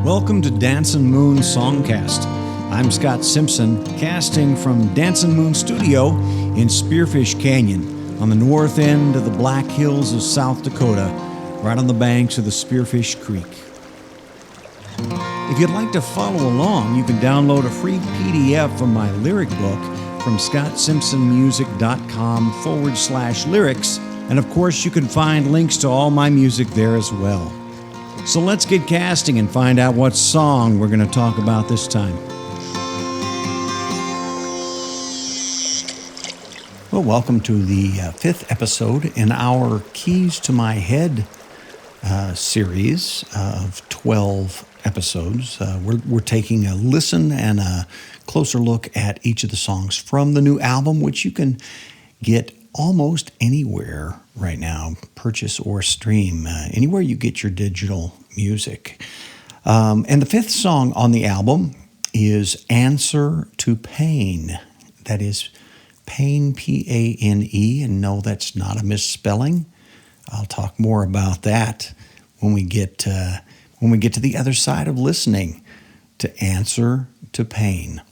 Welcome to Dancin Moon Songcast. I'm Scott Simpson, casting from Dancin Moon Studio in Spearfish Canyon on the north end of the Black Hills of South Dakota, right on the banks of the Spearfish Creek. If you'd like to follow along, you can download a free PDF from my lyric book from scottsimpsonmusic.com/lyrics, and of course you can find links to all my music there as well. So let's get casting and find out what song we're going to talk about this time. Well, welcome to the fifth episode in our Keys to My Head series of 12 episodes. We're taking a listen and a closer look at each of the songs from the new album, which you can get almost anywhere right now, purchase or stream, anywhere you get your digital music. And the fifth song on the album is Answer to Pane. That is Pane, P-A-N-E, and no, that's not a misspelling. I'll talk more about that when we get to the other side of listening to Answer to Pane.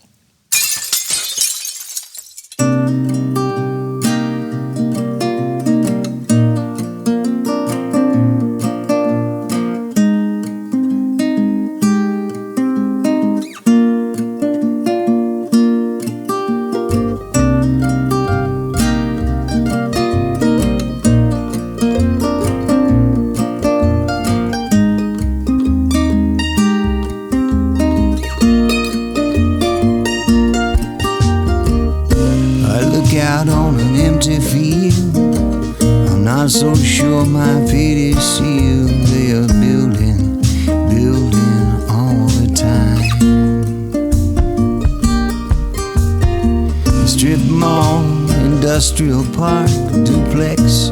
So sure my fate is sealed. They are building all the time. Strip mall, industrial park, duplex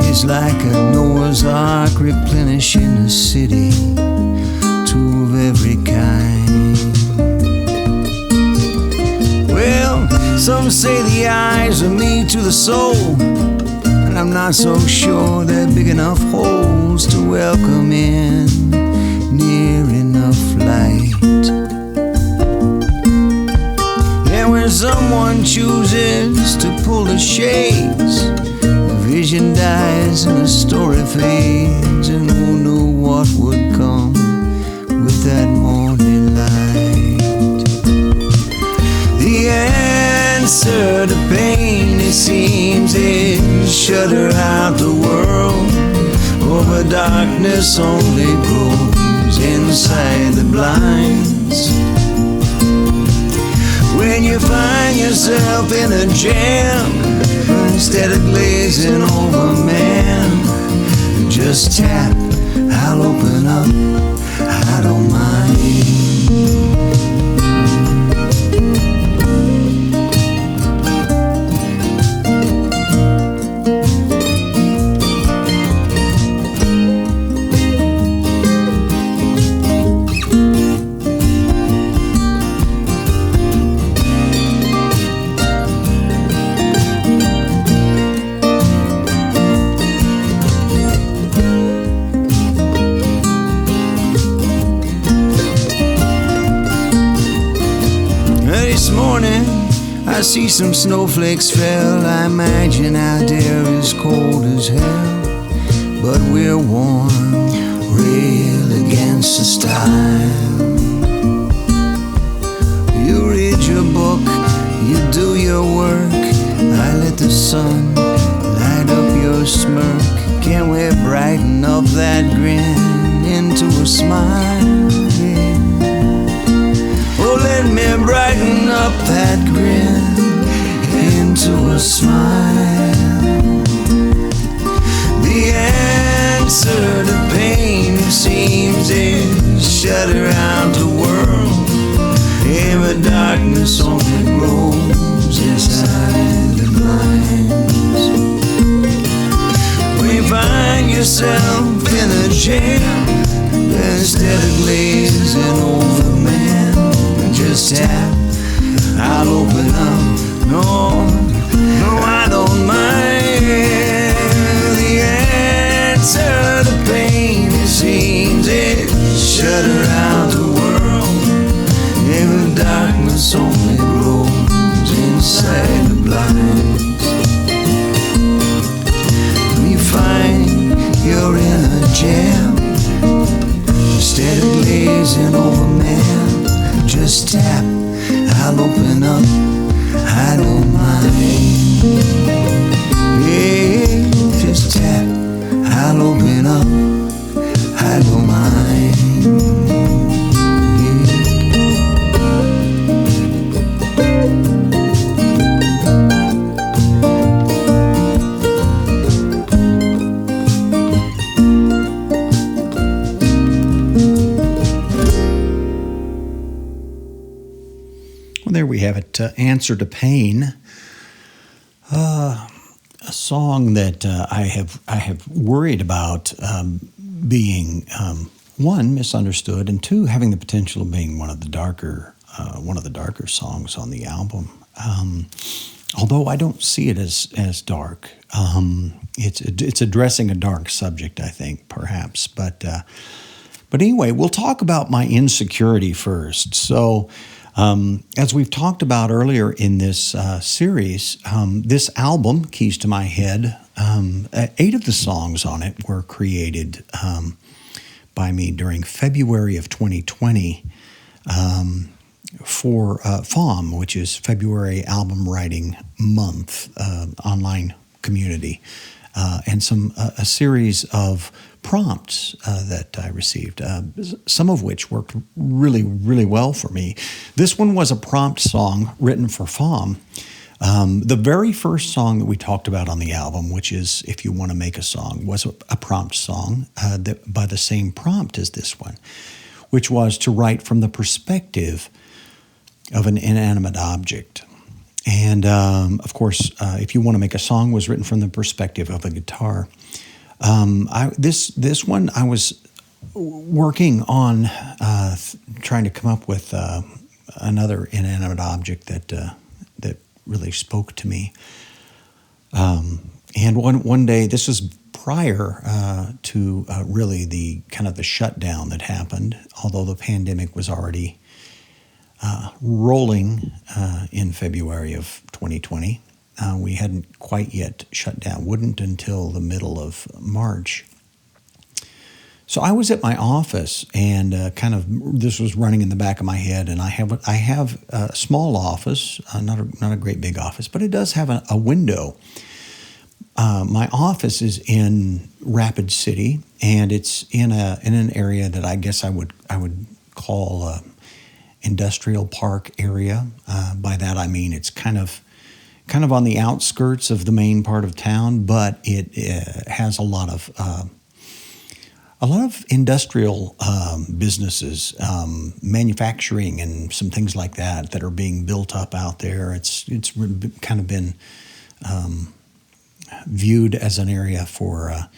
is like a Noah's Ark, replenishing a city, two of every kind. Well, some say the eyes are me to the soul, and I'm not so sure they're big enough holes to welcome in near enough light. Yeah, when someone chooses to pull the shades, the vision dies and the story fades, and who knew what would come with that morning light. The answer to pain, it seems, is shudder out the world, over darkness only grows inside the blinds. When you find yourself in a jam, instead of glazing over man, just tap, I'll open up, I don't mind. I see some snowflakes fell. I imagine out there is cold as hell, but we're warm, rail against the stile. You read your book, you do your work, I let the sun light up your smirk. Can we brighten up that grin into a smile? Yeah. Oh, let me brighten up that grin into a smile. The answer to pain, it seems, is shudder out the world. Ever darkness only grows inside the blinds. When you find yourself in a jam, instead of glazing over man, just tap, I'll open up. No, I don't mind. The answer to pain, it seems, is shudder out the coming up, I don't mind. Well, there we have it. Answer to Pane. A song that I have worried about being one, misunderstood, and two, having the potential of being one of the darker songs on the album. Although I don't see it as dark. It's addressing a dark subject, I think, perhaps. But anyway, we'll talk about my insecurity first. So, as we've talked about earlier in this series, this album, Keys to My Head, 8 of the songs on it were created by me during February of 2020 for FALM, which is February Album Writing Month, online community, and a series of prompts that I received, some of which worked really, really well for me. This one was a prompt song written for FALM. The very first song that we talked about on the album, which is If You Want to Make a Song, was a prompt song that by the same prompt as this one, which was to write from the perspective of an inanimate object. And of course, If You Want to Make a Song was written from the perspective of a guitar. This one I was working on trying to come up with another inanimate object that really spoke to me. And one day, this was prior to really the kind of the shutdown that happened, although the pandemic was already rolling in February of 2020. We hadn't quite yet shut down, wouldn't until the middle of March. So I was at my office, and this was running in the back of my head. And I have a small office, not a great big office, but it does have a window. My office is in Rapid City, and it's in an area that I guess I would call industrial park area. By that I mean it's kind of on the outskirts of the main part of town, but it has a lot of industrial businesses, manufacturing, and some things like that are being built up out there. It's kind of been viewed as an area for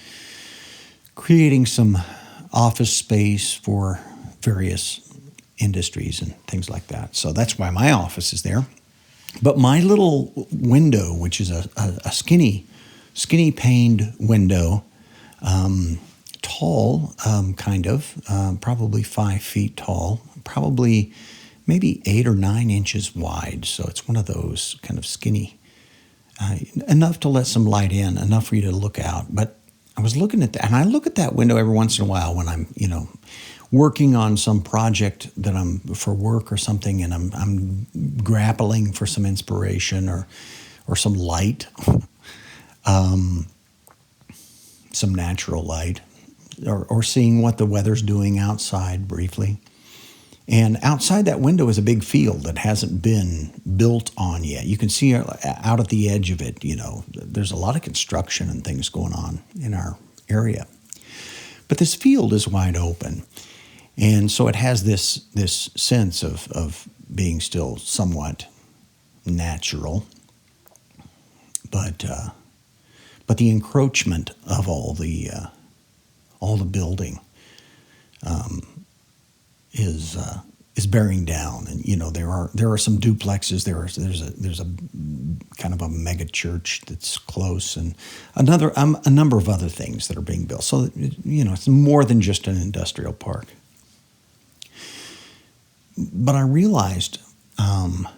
creating some office space for various industries and things like that. So that's why my office is there. But my little window, which is a skinny paned window, tall, probably 5 feet tall, probably maybe 8 or 9 inches wide. So it's one of those kind of skinny, enough to let some light in, enough for you to look out. But I was looking at that, and I look at that window every once in a while when I'm, working on some project that I'm for work or something, and I'm grappling for some inspiration or some light, some natural light, or seeing what the weather's doing outside briefly. And outside that window is a big field that hasn't been built on yet. You can see out at the edge of it, there's a lot of construction and things going on in our area. But this field is wide open. And so it has this sense of being still somewhat natural, but the encroachment of all the building is bearing down. And there are some duplexes. There's a kind of a mega church that's close, and a number of other things that are being built. So it's more than just an industrial park. But I realized, and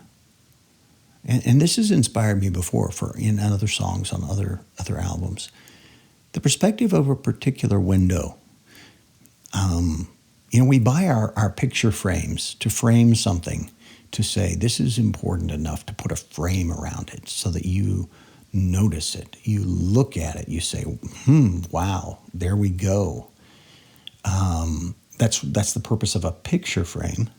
this has inspired me before in other songs on other albums, the perspective of a particular window. We buy our picture frames to frame something, to say this is important enough to put a frame around it so that you notice it. You look at it. You say, wow, there we go. That's the purpose of a picture frame.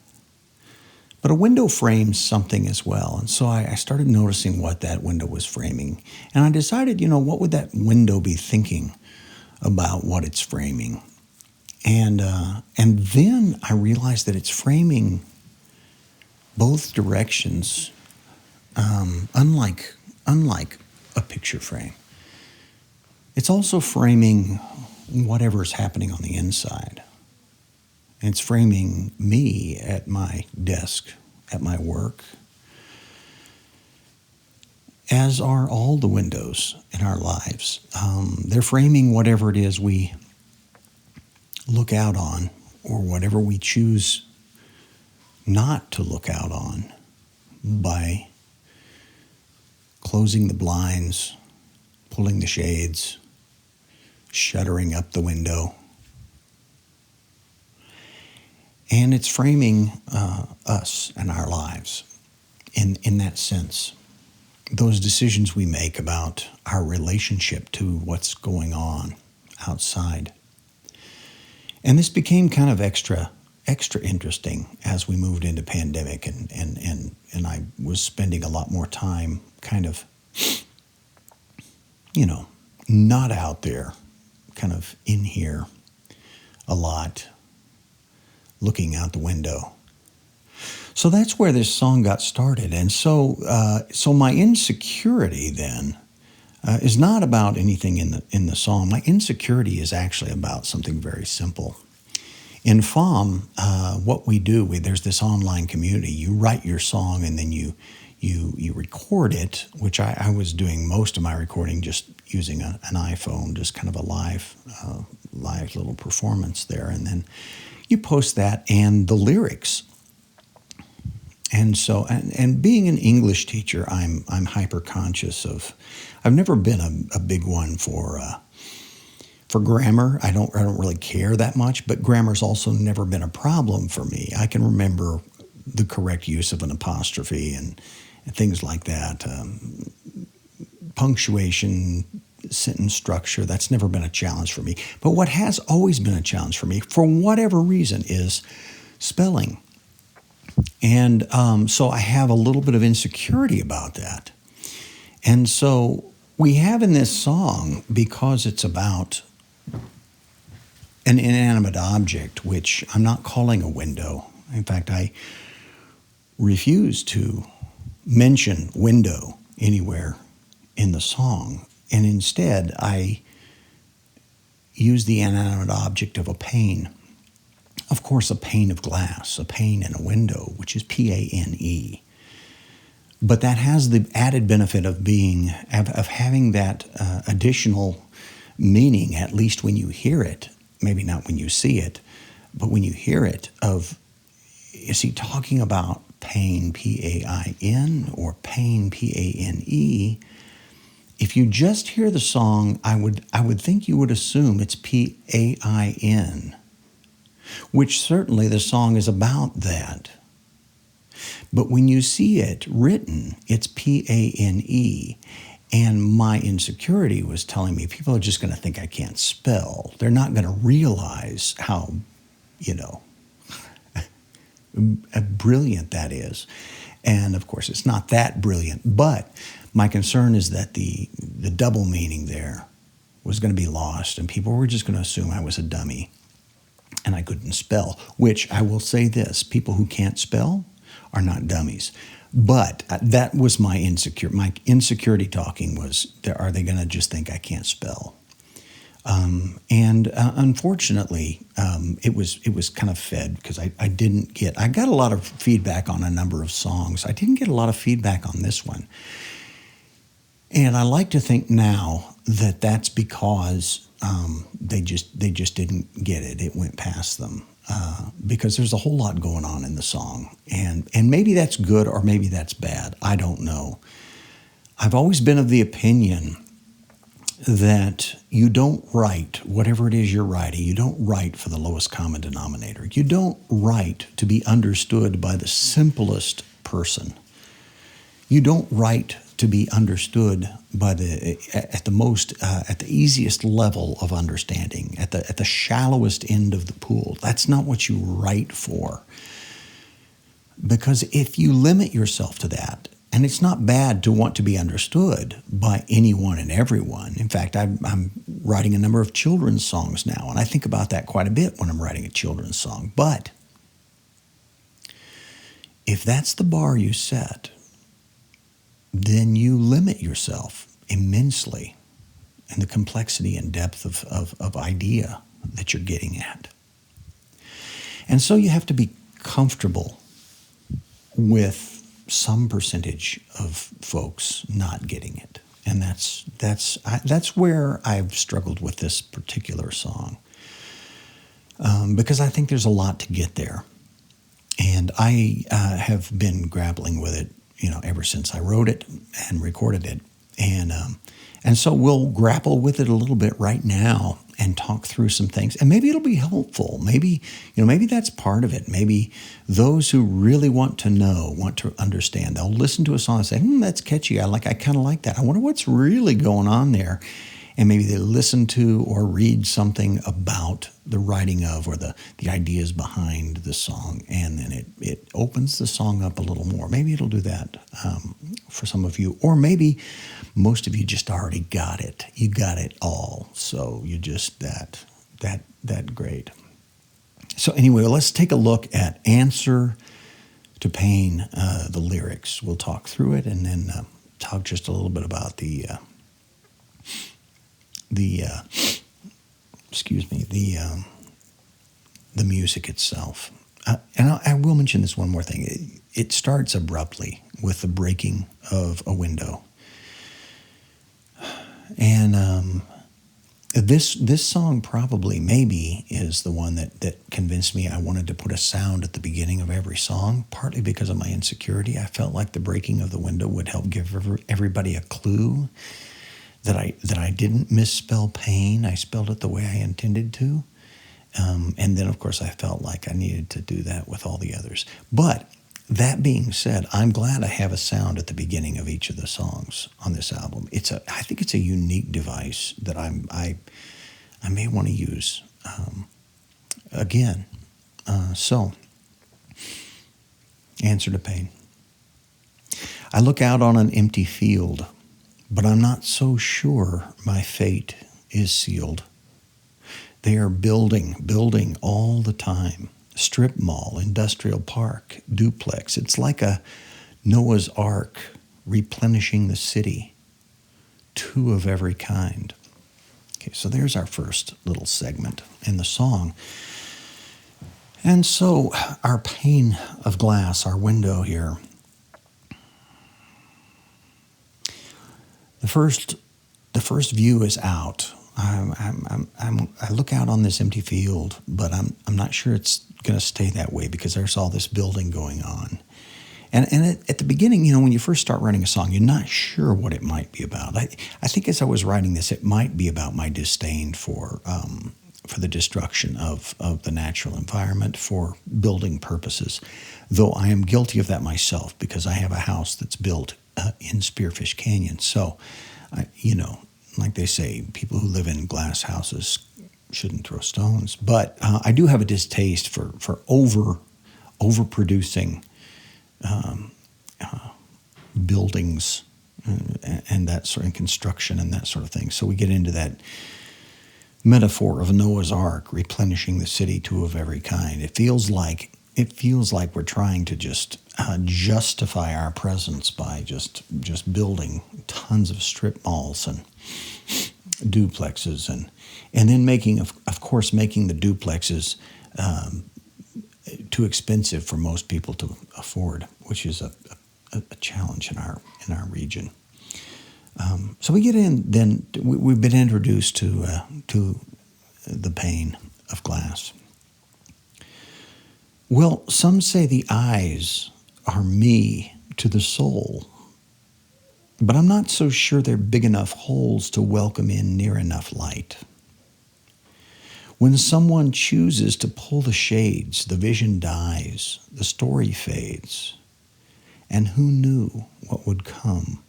But a window frames something as well. And so I started noticing what that window was framing. And I decided, what would that window be thinking about what it's framing? And then I realized that it's framing both directions, unlike a picture frame. It's also framing whatever's happening on the inside. It's framing me at my desk, at my work, as are all the windows in our lives. They're framing whatever it is we look out on, or whatever we choose not to look out on, by closing the blinds, pulling the shades, shuttering up the window. And it's framing us and our lives in that sense. Those decisions we make about our relationship to what's going on outside. And this became kind of extra interesting as we moved into pandemic, and I was spending a lot more time kind of, not out there, kind of in here a lot, looking out the window. So that's where this song got started. And so my insecurity then is not about anything in the song. My insecurity is actually about something very simple. In FOM, what we do, there's this online community. You write your song and then you record it, which I was doing most of my recording just using an iPhone, just kind of a live little performance there. And then you post that and the lyrics. And so, and being an English teacher, I'm hyper conscious of. I've never been a big one for grammar. I don't really care that much, but grammar's also never been a problem for me. I can remember the correct use of an apostrophe and things like that. Punctuation, sentence structure, that's never been a challenge for me. But what has always been a challenge for me, for whatever reason, is spelling. And so I have a little bit of insecurity about that. And so we have in this song, because it's about an inanimate object, which I'm not calling a window. In fact, I refuse to mention window anywhere in the song. And instead, I use the inanimate object of a pane. Of course, a pane of glass, a pane in a window, which is P-A-N-E. But that has the added benefit of having that additional meaning, at least when you hear it, maybe not when you see it, but when you hear it, is he talking about pain, P-A-I-N, or pain, P-A-N-E? If you just hear the song, I would think you would assume it's P-A-I-N, which certainly the song is about that. But when you see it written, it's P-A-N-E. And my insecurity was telling me people are just going to think I can't spell. They're not going to realize how, brilliant that is. And of course, it's not that brilliant. But my concern is that the double meaning there was going to be lost, and people were just going to assume I was a dummy and I couldn't spell, which I will say this, people who can't spell are not dummies. But that was my insecurity talking was, are they going to just think I can't spell? Unfortunately, it was kind of fed because I got a lot of feedback on a number of songs. I didn't get a lot of feedback on this one. And I like to think now that that's because they just didn't get it. It went past them. Because there's a whole lot going on in the song. And maybe that's good or maybe that's bad. I don't know. I've always been of the opinion that you don't write, whatever it is you're writing, you don't write for the lowest common denominator. You don't write to be understood by the simplest person. You don't write to be understood by at the easiest level of understanding, at the shallowest end of the pool. That's not what you write for. Because if you limit yourself to that, and it's not bad to want to be understood by anyone and everyone. In fact, I'm writing a number of children's songs now, and I think about that quite a bit when I'm writing a children's song. But if that's the bar you set, then you limit yourself immensely in the complexity and depth of idea that you're getting at. And so you have to be comfortable with some percentage of folks not getting it. And that's where I've struggled with this particular song. Because I think there's a lot to get there. And I have been grappling with it, ever since I wrote it and recorded it. And so we'll grapple with it a little bit right now and talk through some things. And maybe it'll be helpful. Maybe that's part of it. Maybe those who really want to understand, they'll listen to a song and say, that's catchy. I kind of like that. I wonder what's really going on there. And maybe they listen to or read something about the writing of or the ideas behind the song, and then it opens the song up a little more. Maybe it'll do that for some of you. Or maybe most of you just already got it. You got it all. So you're just that great. So anyway, let's take a look at Answer to Pane, the lyrics. We'll talk through it and then talk just a little bit about the music itself. And I will mention this one more thing. It starts abruptly with the breaking of a window. And this song maybe is the one that convinced me I wanted to put a sound at the beginning of every song, partly because of my insecurity. I felt like the breaking of the window would help give everybody a clue that I didn't misspell pain. I spelled it the way I intended to. And then, of course, I felt like I needed to do that with all the others. But that being said, I'm glad I have a sound at the beginning of each of the songs on this album. I think it's a unique device that I may want to use again. So, Answer to Pain. I look out on an empty field, but I'm not so sure my fate is sealed. They are building all the time. Strip mall, industrial park, duplex. It's like a Noah's Ark replenishing the city. Two of every kind. Okay, so there's our first little segment in the song. And so our pane of glass, our window here, the first view is out. I look out on this empty field, but I'm not sure it's going to stay that way because there's all this building going on. And at the beginning, when you first start writing a song, you're not sure what it might be about. I think as I was writing this, it might be about my disdain for the destruction of the natural environment for building purposes, though I am guilty of that myself because I have a house that's built in Spearfish Canyon. So, like they say, people who live in glass houses shouldn't throw stones. But I do have a distaste for overproducing buildings and that sort of construction and that sort of thing. So we get into that metaphor of Noah's Ark replenishing the city, two of every kind. It feels like we're trying to just justify our presence by just building tons of strip malls and duplexes and then making the duplexes too expensive for most people to afford, which is a challenge in our region. So we get in. Then we've been introduced to the pane of glass. Well, some say the eyes are me to the soul, but I'm not so sure they're big enough holes to welcome in near enough light. When someone chooses to pull the shades, the vision dies, the story fades, and who knew what would come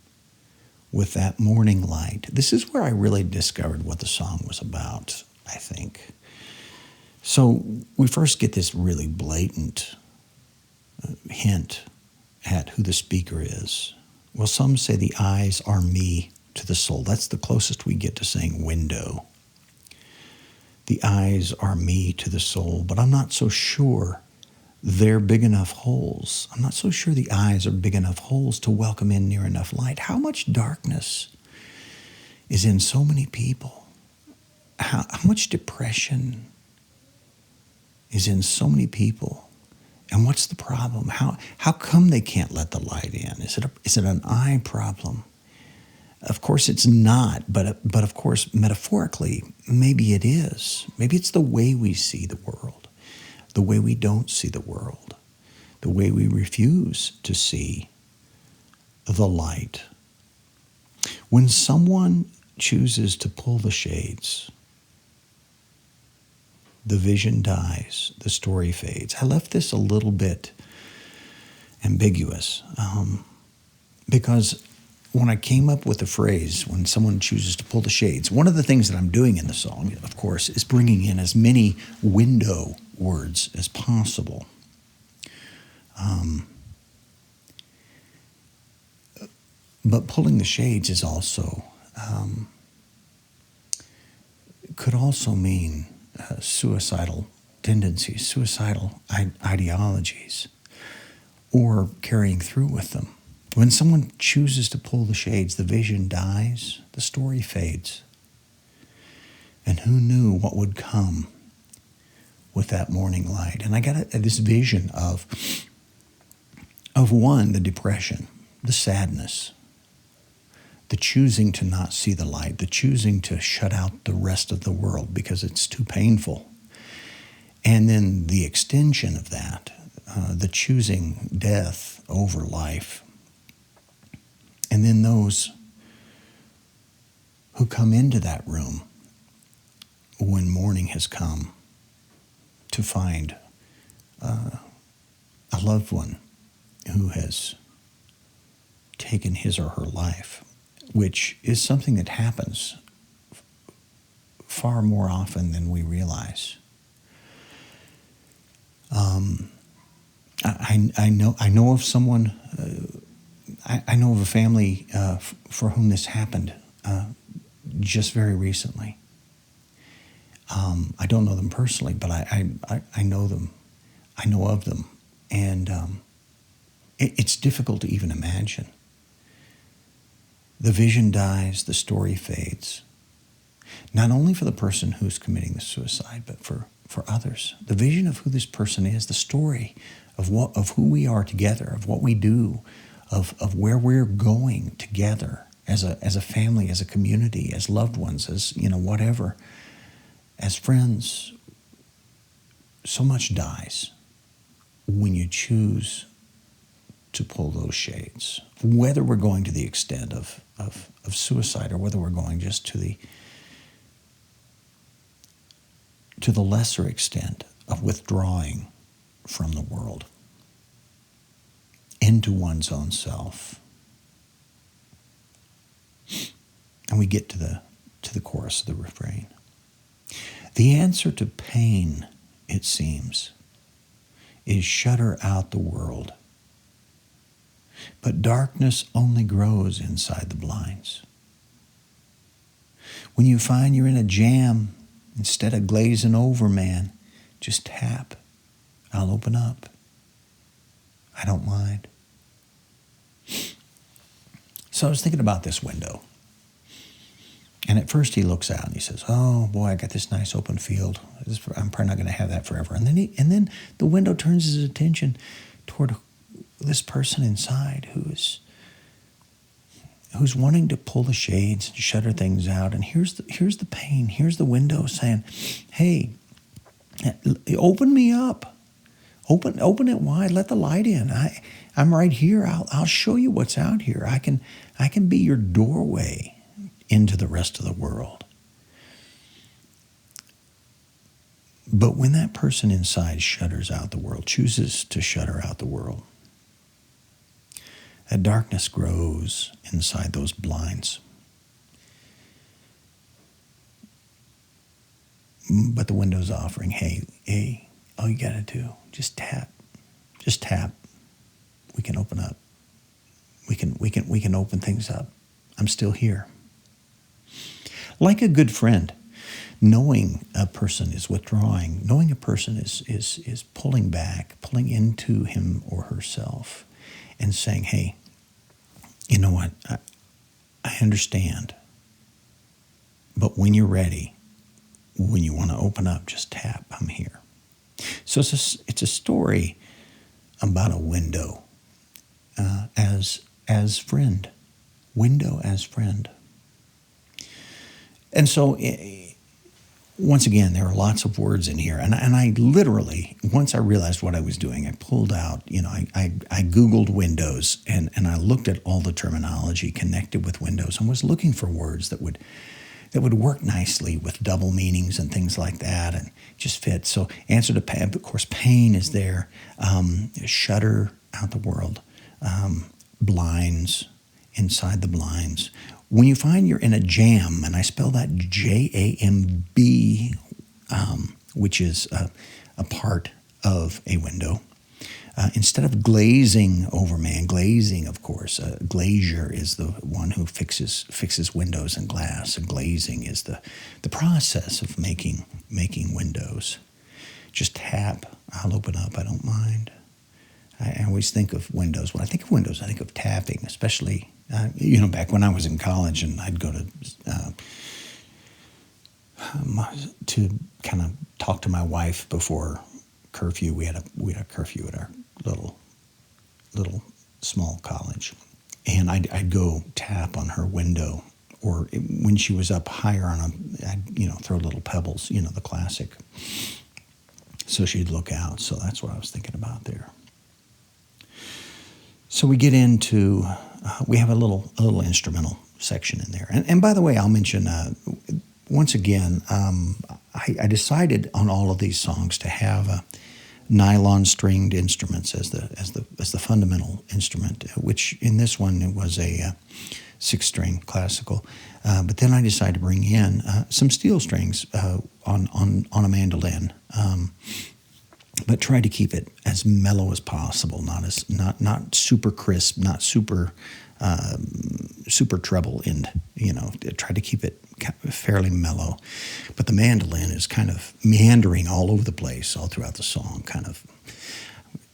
with that morning light. This is where I really discovered what the song was about, I think. So we first get this really blatant hint at who the speaker is. Well, some say the eyes are me to the soul. That's the closest we get to saying window. The eyes are me to the soul, but I'm not so sure they're big enough holes. I'm not so sure the eyes are big enough holes to welcome in near enough light. How much darkness is in so many people? How much depression is in so many people? And what's the problem? How come they can't let the light in? Is it an eye problem? Of course it's not, but of course metaphorically, maybe it is. Maybe it's the way we see the world, the way we don't see the world, the way we refuse to see the light. When someone chooses to pull the shades, the vision dies, the story fades. I left this a little bit ambiguous because when I came up with the phrase, when someone chooses to pull the shades, one of the things that I'm doing in the song, of course, is bringing in as many window words as possible. But pulling the shades is also, could also mean suicidal tendencies, suicidal ideologies, or carrying through with them. When someone chooses to pull the shades, the vision dies, the story fades. And who knew what would come with that morning light? And I got this vision of one, the depression, the sadness, the choosing to not see the light, the choosing to shut out the rest of the world because it's too painful. And then the extension of that, the choosing death over life. And then those who come into that room when morning has come to find a loved one who has taken his or her life, which is something that happens far more often than we realize. I know of someone. I know of a family for whom this happened just very recently. I don't know them personally, but I know them. I know of them, and it's difficult to even imagine. The vision dies, the story fades. Not only for the person who's committing the suicide, but for others. The vision of who this person is, the story of who we are together, of what we do, of where we're going together as a family, as a community, as loved ones, as whatever, as friends. So much dies when you choose to pull those shades. Whether we're going to the extent of suicide, or whether we're going just to the lesser extent of withdrawing from the world into one's own self. And we get to the chorus of the refrain. The answer to pain, it seems, is shutter out the world. But darkness only grows inside the blinds. When you find you're in a jam, instead of glazing over, man, just tap. I'll open up. I don't mind. So I was thinking about this window. And at first he looks out and he says, oh boy, I got this nice open field. I'm probably not going to have that forever. And then the window turns his attention toward this person inside who's wanting to pull the shades and shutter things out. And here's the pain. Here's the window saying, hey, open me up. Open it wide. Let the light in. I'm right here. I'll show you what's out here. I can be your doorway into the rest of the world. But when that person inside shutters out the world, chooses to shutter out the world, A darkness grows inside those blinds. But the window's offering, hey, all you gotta do, just tap. We can open up. We can open things up. I'm still here. Like a good friend, knowing a person is withdrawing, knowing a person is pulling back, pulling into him or herself, and saying, hey, you know what? I understand. But when you're ready, when you want to open up, just tap. I'm here. So it's a story about a window as friend. Window as friend. And so, once again, there are lots of words in here. And I literally, once I realized what I was doing, I pulled out, I Googled windows and I looked at all the terminology connected with windows and was looking for words that would work nicely with double meanings and things like that and just fit. So answer to Pane, of course, Pane is there. Shutter out the world. Blinds, inside the blinds. When you find you're in a jamb, and I spell that J-A-M-B, which is a part of a window, instead of glazing over glazing, of course, a glazier is the one who fixes windows and glass. And glazing is the process of making windows. Just tap. I'll open up. I don't mind. I always think of windows. When I think of windows, I think of tapping, especially, back when I was in college and I'd go to kind of talk to my wife before curfew. We had a curfew at our little small college, and I'd go tap on her window, or when she was up higher I'd throw little pebbles, the classic, so she'd look out. So that's what I was thinking about there. So we get into, we have a little instrumental section in there. And by the way, I'll mention, once again, I decided on all of these songs to have nylon stringed instruments as the fundamental instrument, which in this one it was a 6-string classical. But then I decided to bring in some steel strings on a mandolin. But try to keep it as mellow as possible, not super crisp, not super treble end. Try to keep it fairly mellow. But the mandolin is kind of meandering all over the place, all throughout the song,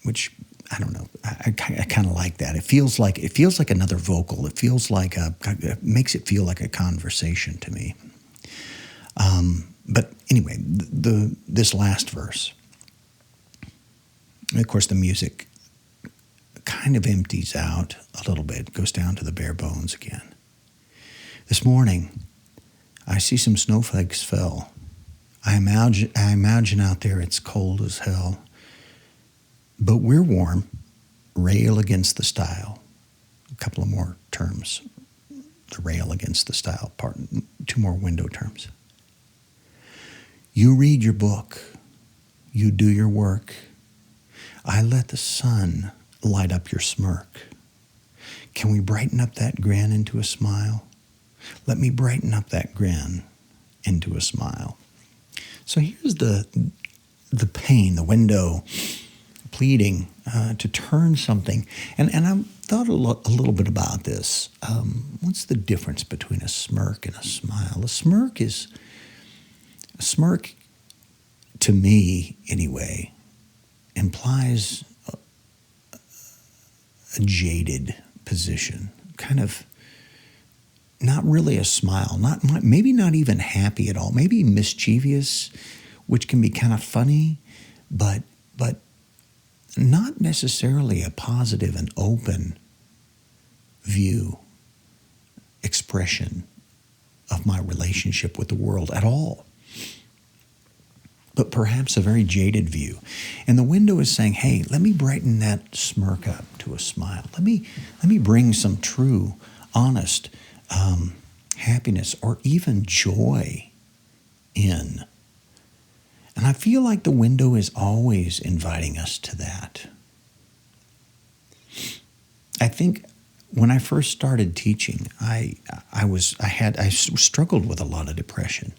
which I don't know. I kind of like that. It feels like another vocal. It feels like it makes it feel like a conversation to me. But anyway, this last verse. Of course, the music kind of empties out a little bit, goes down to the bare bones again. This morning, I see some snowflakes fell. I imagine out there it's cold as hell. But we're warm. Rail against the stile. A couple of more terms. The rail against the stile part. 2 more window terms. You read your book. You do your work. I let the sun light up your smirk. Can we brighten up that grin into a smile? Let me brighten up that grin into a smile. So here's the pain, the window, pleading to turn something. And I thought a little bit about this. What's the difference between a smirk and a smile? A smirk, to me anyway, implies a jaded position, kind of not really a smile, maybe not even happy at all, maybe mischievous, which can be kind of funny, but not necessarily a positive and open view, expression of my relationship with the world at all. But perhaps a very jaded view. And the window is saying, hey, let me brighten that smirk up to a smile. Let me bring some true, honest happiness or even joy in. And I feel like the window is always inviting us to that. I think when I first started teaching, I struggled with a lot of depression.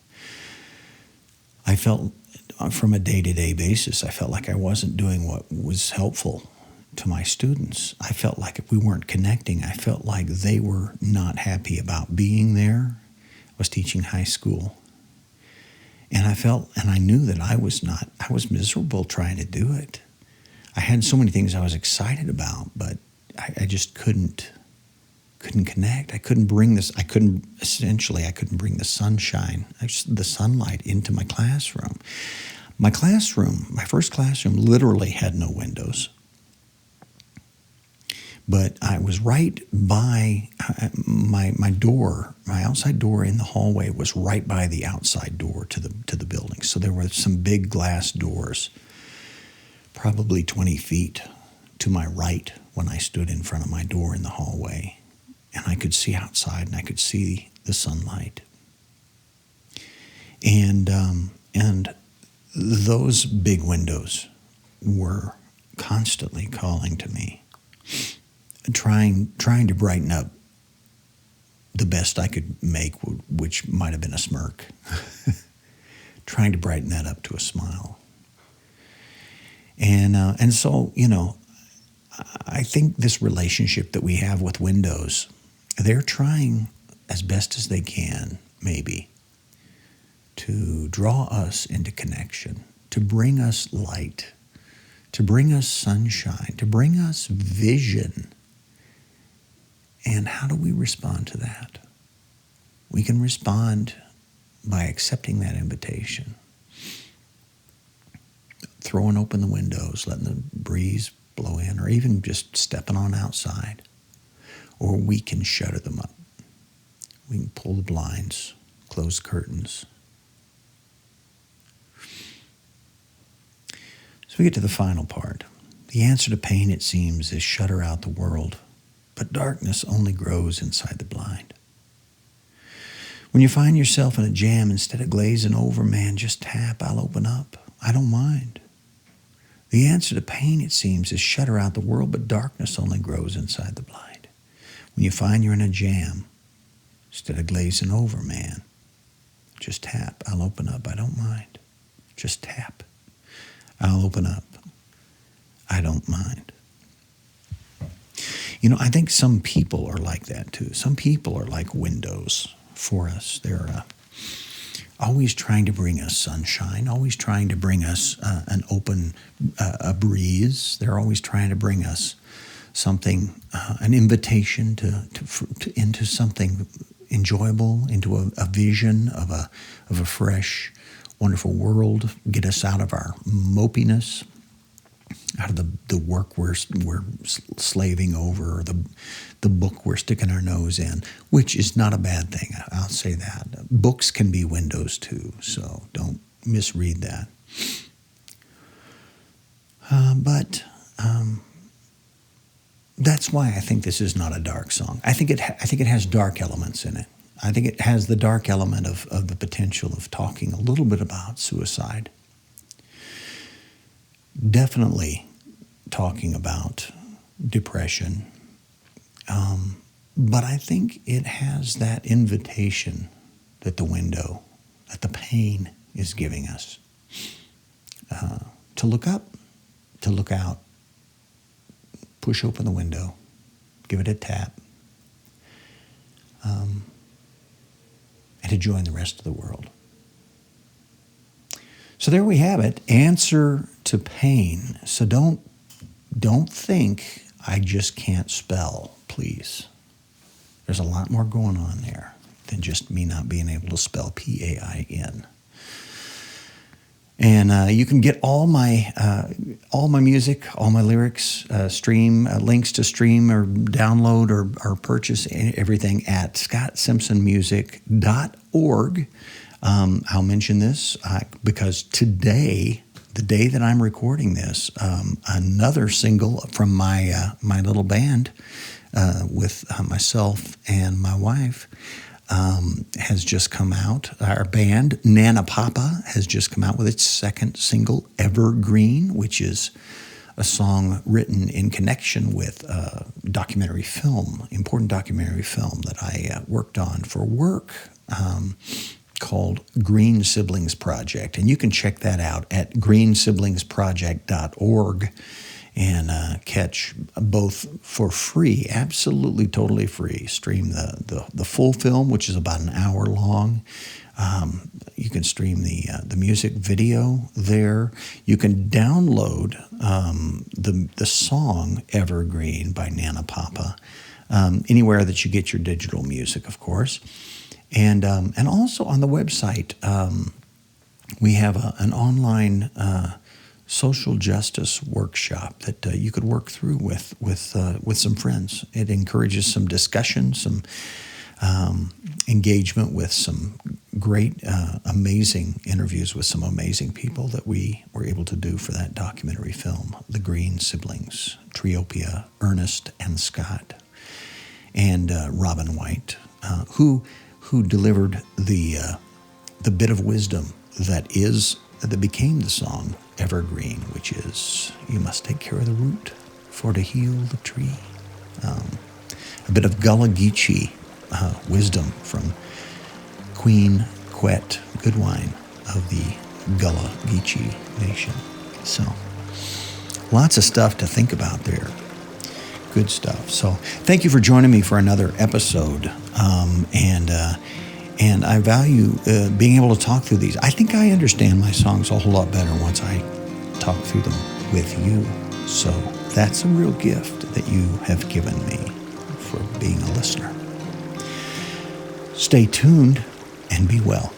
I felt, from a day-to-day basis, I felt like I wasn't doing what was helpful to my students. I felt like if we weren't connecting, I felt like they were not happy about being there. I was teaching high school. And I knew that I was miserable trying to do it. I had so many things I was excited about, but I just couldn't connect. I couldn't bring the sunshine, the sunlight into my classroom. My first classroom literally had no windows. But I was right by my door. My outside door in the hallway was right by the outside door to the building. So there were some big glass doors, probably 20 feet to my right when I stood in front of my door in the hallway. And I could see outside and I could see the sunlight. And those big windows were constantly calling to me, trying to brighten up the best I could make, which might have been a smirk, trying to brighten that up to a smile. And so, I think this relationship that we have with windows, they're trying as best as they can, maybe, to draw us into connection, to bring us light, to bring us sunshine, to bring us vision. And how do we respond to that? We can respond by accepting that invitation, throwing open the windows, letting the breeze blow in, or even just stepping on outside. Or we can shutter them up. We can pull the blinds, close curtains. So we get to the final part. The answer to pain, it seems, is shutter out the world, but darkness only grows inside the blind. When you find yourself in a jam, instead of glazing over, man, just tap, I'll open up. I don't mind. The answer to pain, it seems, is shutter out the world, but darkness only grows inside the blind. When you find you're in a jam, instead of glazing over, man, just tap, I'll open up, I don't mind. Just tap, I'll open up, I don't mind. I think some people are like that too. Some people are like windows for us. They're always trying to bring us sunshine, always trying to bring us a breeze. They're always trying to bring us something, an invitation to into something enjoyable, into a vision of a fresh, wonderful world. Get us out of our mopiness, out of the work we're slaving over, or the book we're sticking our nose in, which is not a bad thing. I'll say that. Books can be windows too, so don't misread that. But that's why I think this is not a dark song. I think it has dark elements in it. I think it has the dark element of the potential of talking a little bit about suicide. Definitely talking about depression. But I think it has that invitation that the pain is giving us, to look up, to look out, push open the window, give it a tap, and to join the rest of the world. So there we have it, answer to pain. So don't think I just can't spell, please. There's a lot more going on there than just me not being able to spell P-A-I-N. And you can get all my music, all my lyrics, stream links to stream or download or purchase everything at scottsimpsonmusic.org. I'll mention this because today, the day that I'm recording this, another single from my little band with myself and my wife has just come out. Our band, Nana Papa, has just come out with its second single, Evergreen, which is a song written in connection with documentary film, important documentary film that I worked on for work, called Green Siblings Project. And you can check that out at greensiblingsproject.org and catch both for free, absolutely totally free. Stream the full film, which is about an hour long. You can stream the music video there. You can download the song Evergreen by Nana Papa anywhere that you get your digital music, of course. And also on the website, we have an online social justice workshop that you could work through with some friends. It encourages some discussion, some engagement with some great, amazing interviews with some amazing people that we were able to do for that documentary film, The Green Siblings, Triopia, Ernest, and Scott, and Robin White, who delivered the bit of wisdom that became the song Evergreen, which is, you must take care of the root for to heal the tree. A bit of Gullah Geechee wisdom from Queen Quet Goodwine of the Gullah Geechee Nation. So, lots of stuff to think about there. Good stuff. So, thank you for joining me for another episode. And I value being able to talk through these. I think I understand my songs a whole lot better once I talk through them with you. So that's a real gift that you have given me for being a listener. Stay tuned and be well.